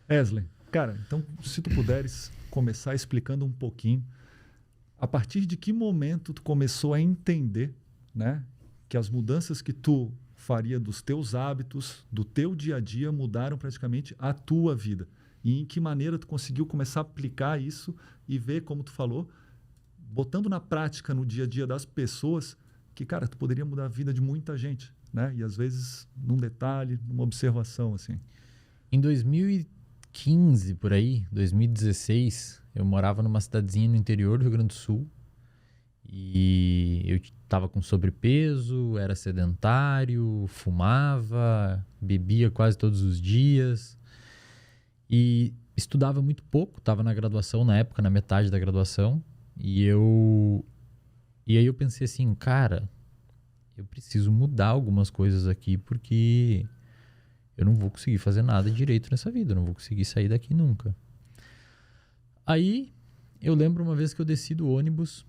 Wesley, cara, então se tu puderes começar explicando um pouquinho, a partir de que momento tu começou a entender, né, que as mudanças que tu faria dos teus hábitos, do teu dia a dia, mudaram praticamente a tua vida? E em que maneira tu conseguiu começar a aplicar isso e ver, como tu falou, botando na prática no dia a dia das pessoas, que, cara, tu poderia mudar a vida de muita gente, né? E às vezes num detalhe, numa observação, assim. Em 2015, por aí, 2016, eu morava numa cidadezinha no interior do Rio Grande do Sul e eu estava com sobrepeso, era sedentário, fumava, bebia quase todos os dias e estudava muito pouco, estava na graduação na época, na metade da graduação, e aí eu pensei assim, cara, eu preciso mudar algumas coisas aqui porque eu não vou conseguir fazer nada direito nessa vida, eu não vou conseguir sair daqui nunca. Aí eu lembro uma vez que eu desci do ônibus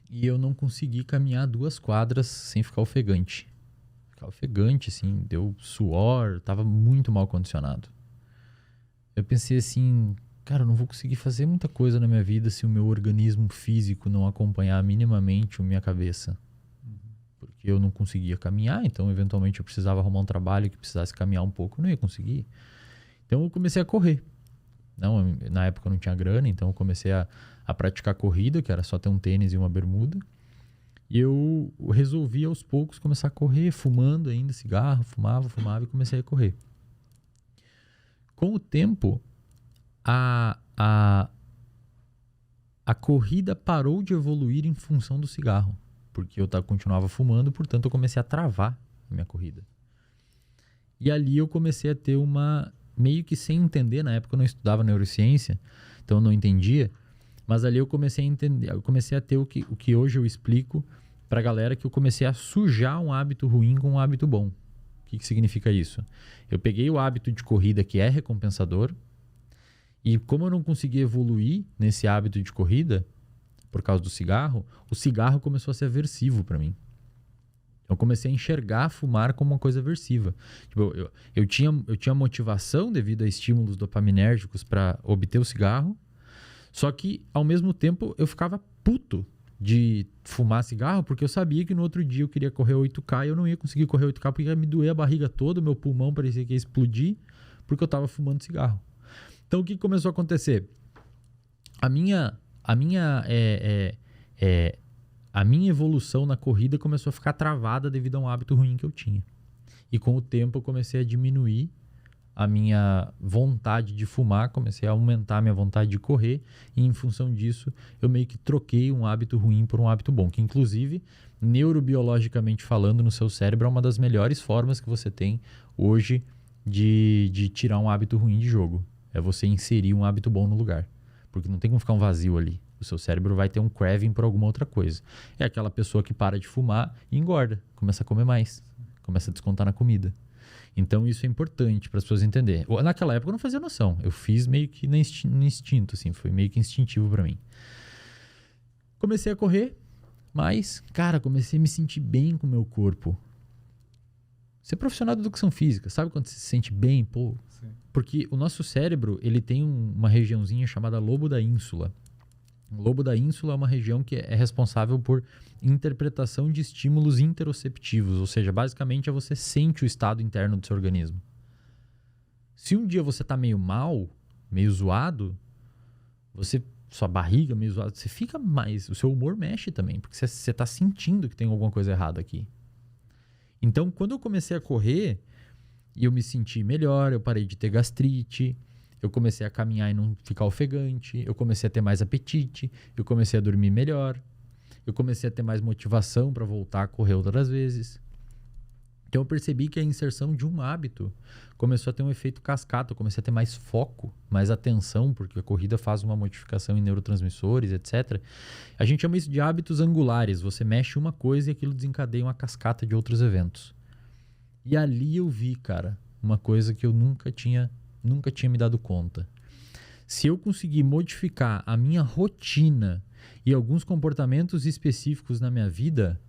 e eu não consegui caminhar 2 quadras sem ficar ofegante. Ficar ofegante, assim, deu suor, tava muito mal condicionado. Eu pensei assim, cara, eu não vou conseguir fazer muita coisa na minha vida se o meu organismo físico não acompanhar minimamente a minha cabeça. Porque eu não conseguia caminhar, então eventualmente eu precisava arrumar um trabalho que precisasse caminhar um pouco, eu não ia conseguir. Então eu comecei a correr. Não, na época eu não tinha grana, então eu comecei a praticar corrida, que era só ter um tênis e uma bermuda. E eu resolvi aos poucos começar a correr, fumando ainda cigarro, fumava e comecei a correr. Com o tempo, a corrida parou de evoluir em função do cigarro, porque eu continuava fumando, portanto eu comecei a travar a minha corrida. E ali eu comecei a ter meio que sem entender, na época eu não estudava neurociência, então eu não entendia, mas ali eu comecei a entender, eu comecei a ter o que hoje eu explico pra galera, que eu comecei a sujar um hábito ruim com um hábito bom. O que significa isso? Eu peguei o hábito de corrida, que é recompensador, e como eu não conseguia evoluir nesse hábito de corrida, por causa do cigarro, o cigarro começou a ser aversivo para mim. Eu comecei a enxergar fumar como uma coisa aversiva. Tipo, eu tinha motivação devido a estímulos dopaminérgicos para obter o cigarro, só que, ao mesmo tempo, eu ficava puto de fumar cigarro, porque eu sabia que no outro dia eu queria correr 8K e eu não ia conseguir correr 8K porque ia me doer a barriga toda, meu pulmão parecia que ia explodir, porque eu estava fumando cigarro. Então, o que começou a acontecer? A minha evolução na corrida começou a ficar travada devido a um hábito ruim que eu tinha. E com o tempo eu comecei a diminuir a minha vontade de fumar, comecei a aumentar a minha vontade de correr, e em função disso eu meio que troquei um hábito ruim por um hábito bom, que inclusive, neurobiologicamente falando, no seu cérebro é uma das melhores formas que você tem hoje de tirar um hábito ruim de jogo. É você inserir um hábito bom no lugar. Porque não tem como ficar um vazio ali. O seu cérebro vai ter um craving por alguma outra coisa. É aquela pessoa que para de fumar e engorda, começa a comer mais, começa a descontar na comida. Então isso é importante para as pessoas entenderem. Naquela época eu não fazia noção. Eu fiz meio que no instinto, assim, foi meio que instintivo para mim. Comecei a correr, mas, cara, comecei a me sentir bem com o meu corpo. Ser profissional de educação física, sabe quando você se sente bem? Pô, sim. Porque o nosso cérebro, ele tem uma regiãozinha chamada lobo da ínsula. O lobo da ínsula é uma região que é responsável por interpretação de estímulos interoceptivos, ou seja, basicamente você sente o estado interno do seu organismo. Se um dia você tá meio mal, meio zoado, sua barriga meio zoada, você fica mais, o seu humor mexe também, porque você tá sentindo que tem alguma coisa errada aqui. Então, quando eu comecei a correr e eu me senti melhor, eu parei de ter gastrite, eu comecei a caminhar e não ficar ofegante, eu comecei a ter mais apetite, eu comecei a dormir melhor, eu comecei a ter mais motivação para voltar a correr outras vezes. Então eu percebi que a inserção de um hábito começou a ter um efeito cascata, eu comecei a ter mais foco, mais atenção, porque a corrida faz uma modificação em neurotransmissores, etc. A gente chama isso de hábitos angulares, você mexe uma coisa e aquilo desencadeia uma cascata de outros eventos. E ali eu vi, cara, uma coisa que eu nunca tinha me dado conta. Se eu conseguir modificar a minha rotina e alguns comportamentos específicos na minha vida,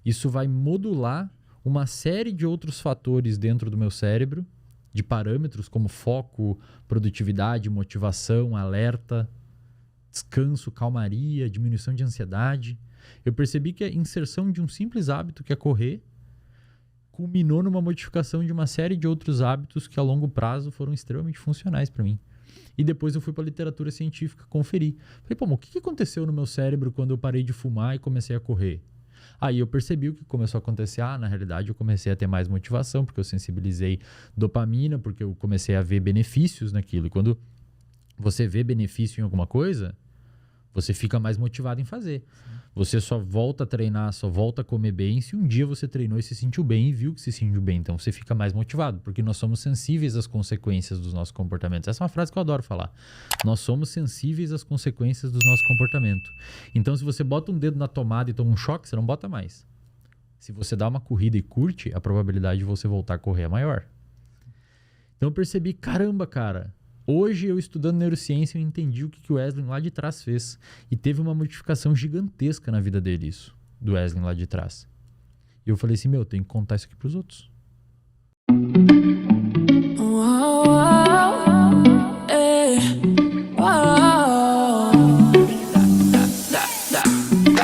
isso vai modular uma série de outros fatores dentro do meu cérebro de parâmetros como foco, produtividade, motivação, alerta, descanso, calmaria, diminuição de ansiedade. Eu percebi que a inserção de um simples hábito, que é correr, culminou numa modificação de uma série de outros hábitos que a longo prazo foram extremamente funcionais para mim. E depois eu fui para a literatura científica conferir. Falei, pô, mas o que aconteceu no meu cérebro quando eu parei de fumar e comecei a correr? Aí eu percebi o que começou a acontecer. Na realidade eu comecei a ter mais motivação, porque eu sensibilizei dopamina, porque eu comecei a ver benefícios naquilo. E quando você vê benefício em alguma coisa, você fica mais motivado em fazer. Você só volta a treinar, só volta a comer bem se um dia você treinou e se sentiu bem e viu que se sentiu bem. Então você fica mais motivado, porque nós somos sensíveis às consequências dos nossos comportamentos. Essa é uma frase que eu adoro falar. Nós somos sensíveis às consequências dos nossos comportamentos. Então se você bota um dedo na tomada e toma um choque, você não bota mais. Se você dá uma corrida e curte, a probabilidade de você voltar a correr é maior. Então eu percebi, caramba, cara, hoje eu estudando neurociência eu entendi o que o Wesley lá de trás fez. E teve uma modificação gigantesca na vida dele isso, do Wesley lá de trás. E eu falei assim, eu tenho que contar isso aqui pros outros.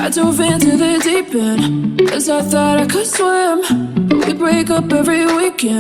I dove into the deep end, 'cause I thought I could swim, but we break up every weekend.